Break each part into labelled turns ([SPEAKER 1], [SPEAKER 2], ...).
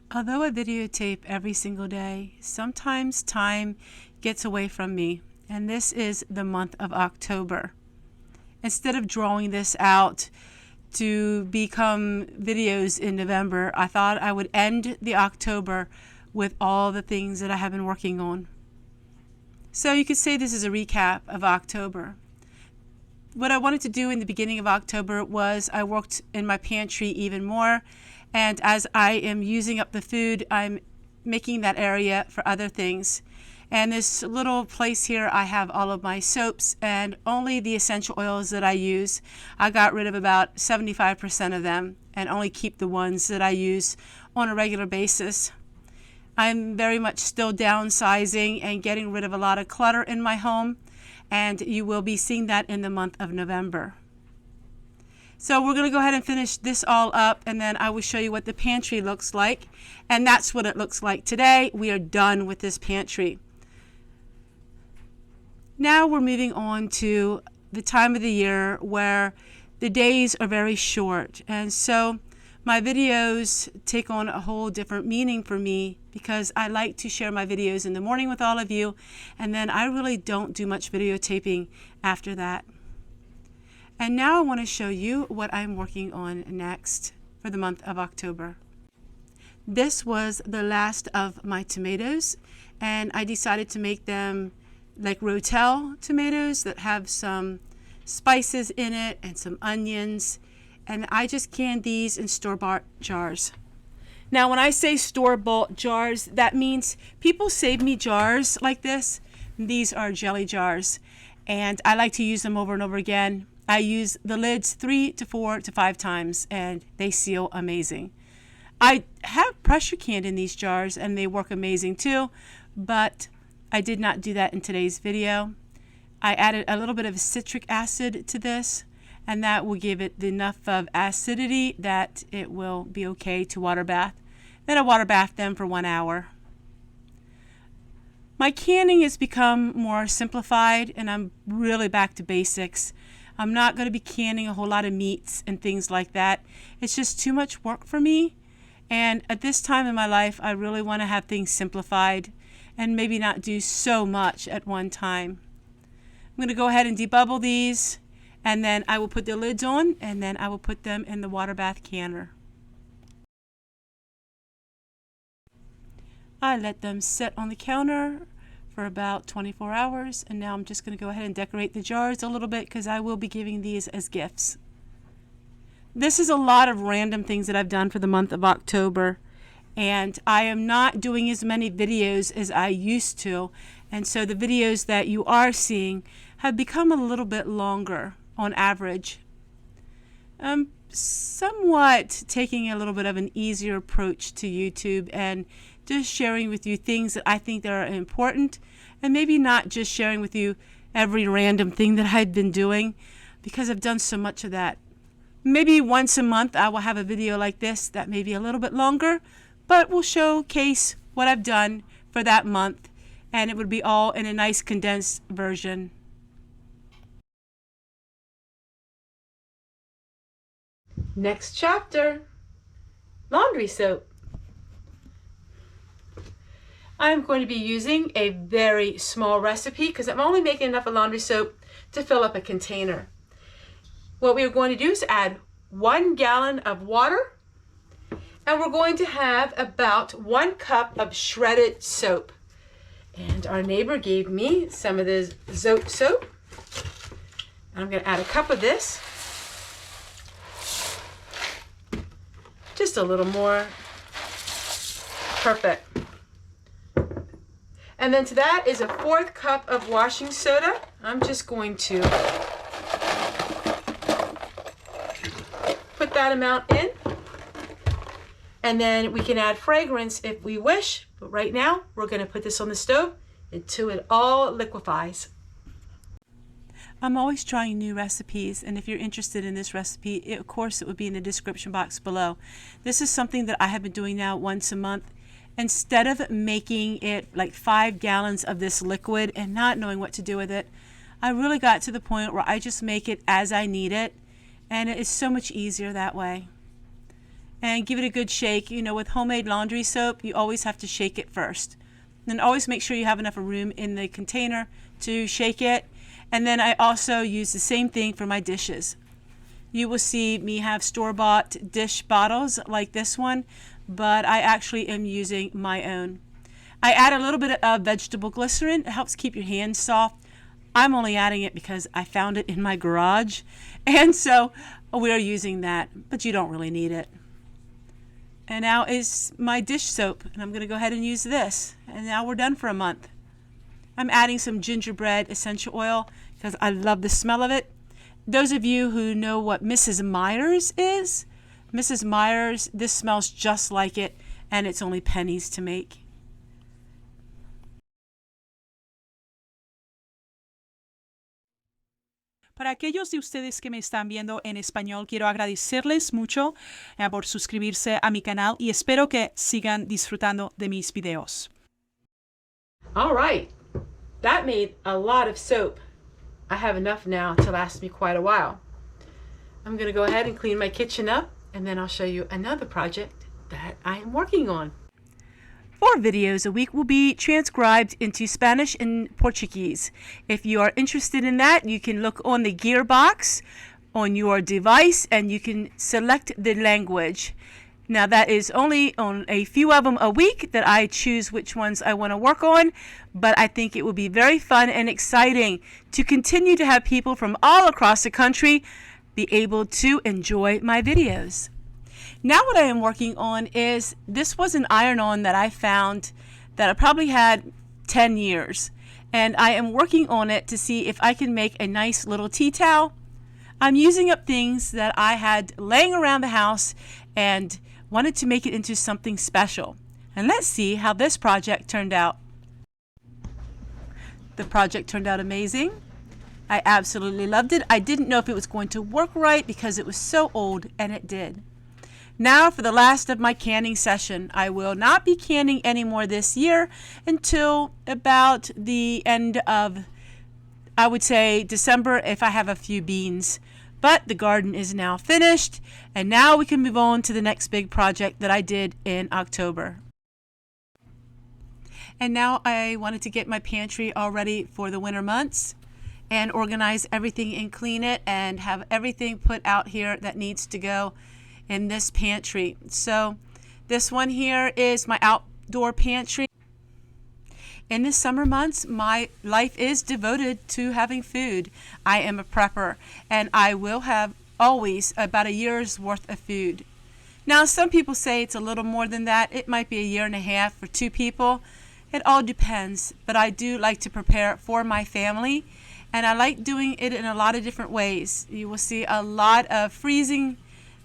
[SPEAKER 1] Although I videotape every single day, sometimes time gets away from me, and this is the month of October. Instead of drawing this out to become videos in November, I thought I would end the October with all the things that I have been working on. So you could say this is a recap of October. What I wanted to do in the beginning of October was I worked in my pantry even more, and as I am using up the food, I'm making that area for other things. And this little place here, I have all of my soaps and only the essential oils that I use. I got rid of about 75% of them and only keep the ones that I use on a regular basis. I'm very much still downsizing and getting rid of a lot of clutter in my home, and you will be seeing that in the month of November. So we're going to go ahead and finish this all up, and then I will show you what the pantry looks like. And that's what it looks like today. We are done with this pantry. Now we're moving on to the time of the year where the days are very short. And so my videos take on a whole different meaning for me because I like to share my videos in the morning with all of you, and then I really don't do much videotaping after that. And now I want to show you what I'm working on next for the month of October. This was the last of my tomatoes, and I decided to make them like rotel tomatoes that have some spices in it and some onions, and I just canned these in store-bought jars. Now when I say store-bought jars, that means people save me jars like this. These are jelly jars, and I like to use them over and over again. I use the lids 3 to 4 to 5 times, and they seal amazing. I have pressure canned in these jars, and they work amazing too, but I did not do that in today's video. I added a little bit of citric acid to this, and that will give it enough of acidity that it will be okay to water bath. Then I water bath them for 1 hour. My canning has become more simplified, and I'm really back to basics. I'm not going to be canning a whole lot of meats and things like that. It's just too much work for me. And at this time in my life, I really want to have things simplified and maybe not do so much at one time. I'm going to go ahead and debubble these, and then I will put the lids on, and then I will put them in the water bath canner. I let them sit on the counter for about 24 hours, and now I'm just going to go ahead and decorate the jars a little bit because I will be giving these as gifts. This is a lot of random things that I've done for the month of October, and I am not doing as many videos as I used to, and so the videos that you are seeing have become a little bit longer on average. I'm somewhat taking a little bit of an easier approach to YouTube and just sharing with you things that I think that are important, and maybe not just sharing with you every random thing that I've been doing because I've done so much of that. Maybe once a month I will have a video like this that may be a little bit longer, but will showcase what I've done for that month, and it would be all in a nice condensed version. Next chapter, laundry soap. I'm going to be using a very small recipe because I'm only making enough of laundry soap to fill up a container. What we are going to do is add 1 gallon of water, and we're going to have about 1 cup of shredded soap. And our neighbor gave me some of this Zote soap. I'm going to add a cup of this. Just a little more. Perfect. And then to that is a 1/4 cup of washing soda. I'm just going to put that amount in. And then we can add fragrance if we wish. But right now, we're going to put this on the stove until it all liquefies. I'm always trying new recipes, and if you're interested in this recipe, of course it would be in the description box below. This is something that I have been doing now once a month. Instead of making it like 5 gallons of this liquid and not knowing what to do with it, I really got to the point where I just make it as I need it, and it is so much easier that way. and give it a good shake. You know, with homemade laundry soap, you always have to shake it first. And always make sure you have enough room in the container to shake it. And then I also use the same thing for my dishes. You will see me have store-bought dish bottles like this one, but I actually am using my own. I add a little bit of vegetable glycerin. It helps keep your hands soft. I'm only adding it because I found it in my garage, and so we're using that, but you don't really need it. And now is my dish soap, and I'm going to go ahead and use this. And now we're done for a month. I'm adding some gingerbread essential oil because I love the smell of it. Those of you who know what Mrs. Meyer's is, Mrs. Meyer's, this smells just like it, and it's only pennies to make.
[SPEAKER 2] Para aquellos de ustedes que me están viendo en español, quiero agradecerles mucho por suscribirse a mi canal y espero que sigan disfrutando de mis videos.
[SPEAKER 1] All right, that made a lot of soap. I have enough now to last me quite a while. I'm going to go ahead and clean my kitchen up, and then I'll show you another project that I am working on. 4 videos a week will be transcribed into Spanish and Portuguese. If you are interested in that, you can look on the gearbox on your device and you can select the language. Now that is only on a few of them a week that I choose which ones I want to work on, but I think it will be very fun and exciting to continue to have people from all across the country be able to enjoy my videos. Now what I am working on is, this was an iron-on that I found that I probably had 10 years. And I am working on it to see if I can make a nice little tea towel. I'm using up things that I had laying around the house and wanted to make it into something special. And let's see how this project turned out. The project turned out amazing. I absolutely loved it. I didn't know if it was going to work right because it was so old, and it did. Now for the last of my canning session. I will not be canning anymore this year until about the end of, I would say, December, if I have a few beans. But the garden is now finished, and now we can move on to the next big project that I did in October. And now I wanted to get my pantry all ready for the winter months and organize everything and clean it and have everything put out here that needs to go in this pantry. So this one here is my outdoor pantry. In the summer months, my life is devoted to having food. I am a prepper, and I will have always about a year's worth of food. Now, some people say it's a little more than that. It might be a year and a half for 2 people. It all depends, but I do like to prepare for my family, and I like doing it in a lot of different ways. You will see a lot of freezing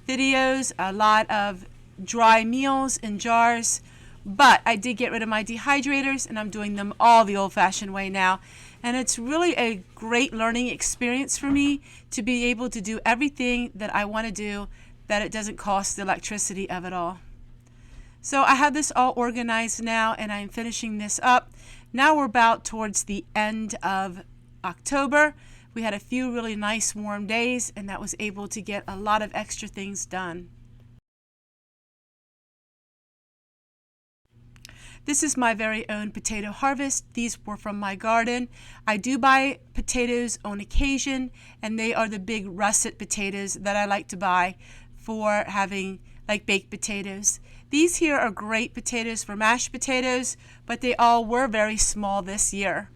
[SPEAKER 1] videos, a lot of dry meals in jars, but I did get rid of my dehydrators, and I'm doing them all the old-fashioned way now. And it's really a great learning experience for me to be able to do everything that I want to do, that it doesn't cost the electricity of it all. So I have this all organized now, and I'm finishing this up. Now we're about towards the end of October. We had a few really nice warm days, and that was able to get a lot of extra things done. This is my very own potato harvest. These were from my garden. I do buy potatoes on occasion, and they are the big russet potatoes that I like to buy for having like baked potatoes. These here are great potatoes for mashed potatoes, but they all were very small this year.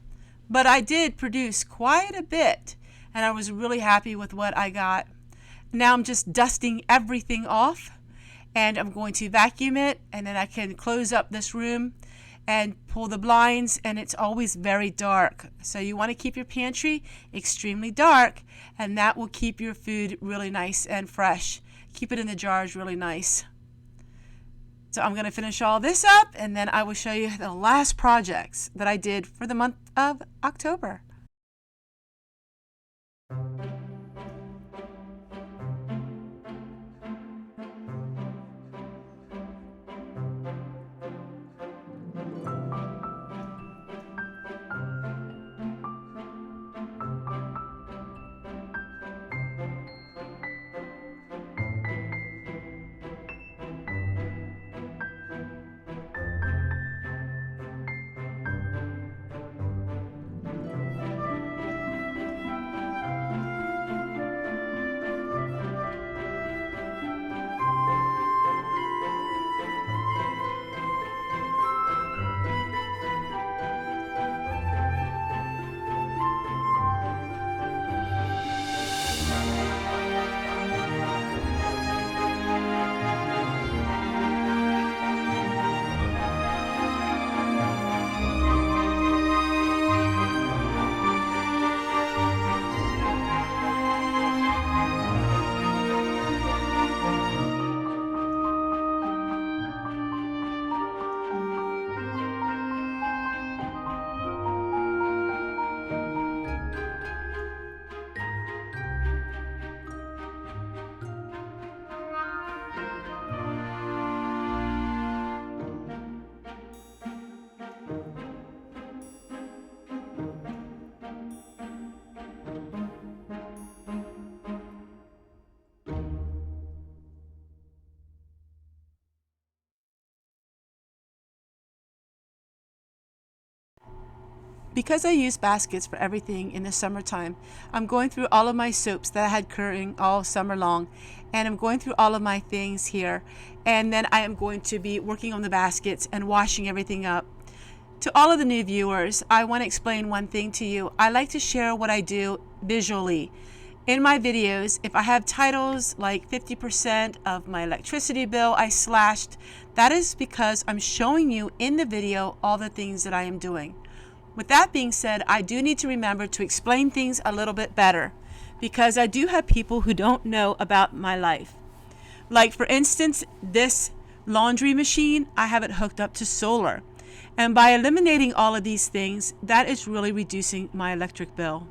[SPEAKER 1] But I did produce quite a bit, and I was really happy with what I got. Now I'm just dusting everything off, and I'm going to vacuum it, and then I can close up this room and pull the blinds, and it's always very dark. So you want to keep your pantry extremely dark, and that will keep your food really nice and fresh. Keep it in the jars really nice. So I'm going to finish all this up, and then I will show you the last projects that I did for the month of October. Because I use baskets for everything in the summertime, I'm going through all of my soaps that I had curing all summer long, and I'm going through all of my things here, and then I am going to be working on the baskets and washing everything up. To all of the new viewers, I want to explain one thing to you. I like to share what I do visually. In my videos, if I have titles like 50% of my electricity bill I slashed, that is because I'm showing you in the video all the things that I am doing. With that being said, I do need to remember to explain things a little bit better, because I do have people who don't know about my life. Like for instance, this laundry machine, I have it hooked up to solar. And by eliminating all of these things, that is really reducing my electric bill.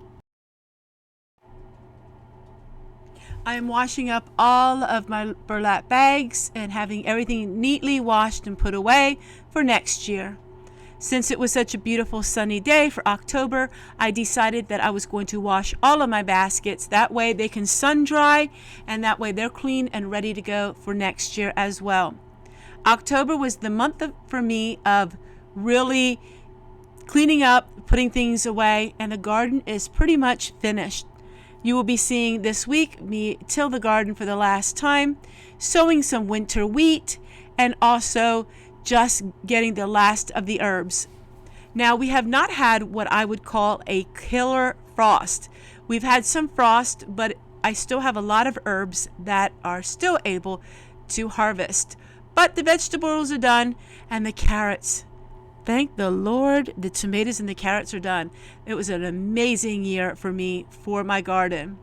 [SPEAKER 1] I am washing up all of my burlap bags and having everything neatly washed and put away for next year. Since it was such a beautiful sunny day for October, I decided that I was going to wash all of my baskets. That way they can sun dry, and that way they're clean and ready to go for next year as well. October was the month for me of really cleaning up, putting things away, and the garden is pretty much finished. You will be seeing this week me till the garden for the last time, sowing some winter wheat, and also just getting the last of the herbs. Now, we have not had what I would call a killer frost. We've had some frost, but I still have a lot of herbs that are still able to harvest. But the vegetables are done, and the carrots. Thank the Lord, the tomatoes and the carrots are done. It was an amazing year for me for my garden.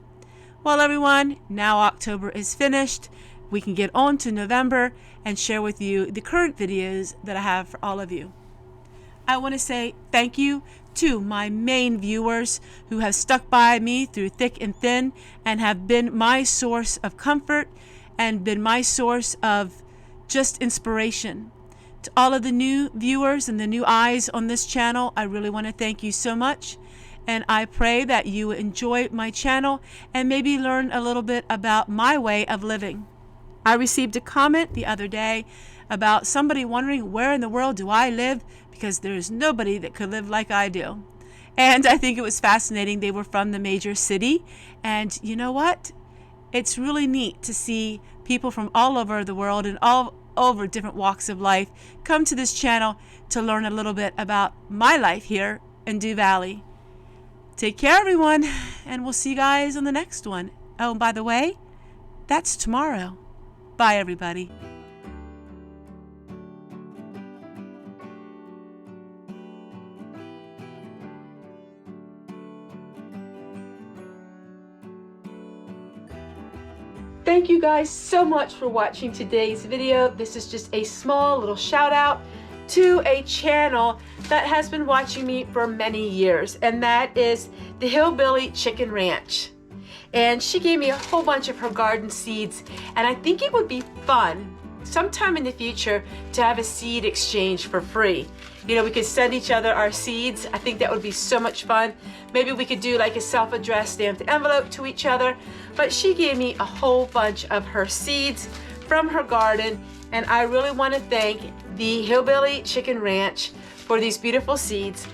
[SPEAKER 1] Well, everyone, now October is finished. We can get on to November and share with you the current videos that I have for all of you. I want to say thank you to my main viewers who have stuck by me through thick and thin and have been my source of comfort and been my source of just inspiration. To all of the new viewers and the new eyes on this channel, I really want to thank you so much. And I pray that you enjoy my channel and maybe learn a little bit about my way of living. I received a comment the other day about somebody wondering where in the world do I live, because there's nobody that could live like I do. And I think it was fascinating. They were from the major city. And you know what? It's really neat to see people from all over the world and all over different walks of life come to this channel to learn a little bit about my life here in Dew Valley. Take care, everyone, and we'll see you guys on the next one. Oh, and by the way, that's tomorrow. Bye, everybody. Thank you guys so much for watching today's video. This is just a small little shout out to a channel that has been watching me for many years, and that is the Hillbilly Chicken Ranch. And she gave me a whole bunch of her garden seeds, and I think it would be fun sometime in the future to have a seed exchange for free. You know, we could send each other our seeds. I think that would be so much fun. Maybe we could do like a self-addressed stamped envelope to each other. But she gave me a whole bunch of her seeds from her garden, and I really want to thank the Hillbilly Chicken Ranch for these beautiful seeds.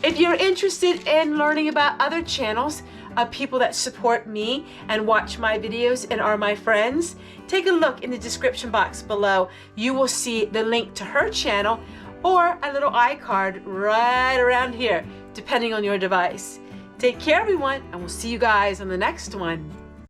[SPEAKER 1] If you're interested in learning about other channels of people that support me and watch my videos and are my friends, take a look in the description box below. You will see the link to her channel or a little iCard right around here, depending on your device. Take care, everyone, and we'll see you guys on the next one.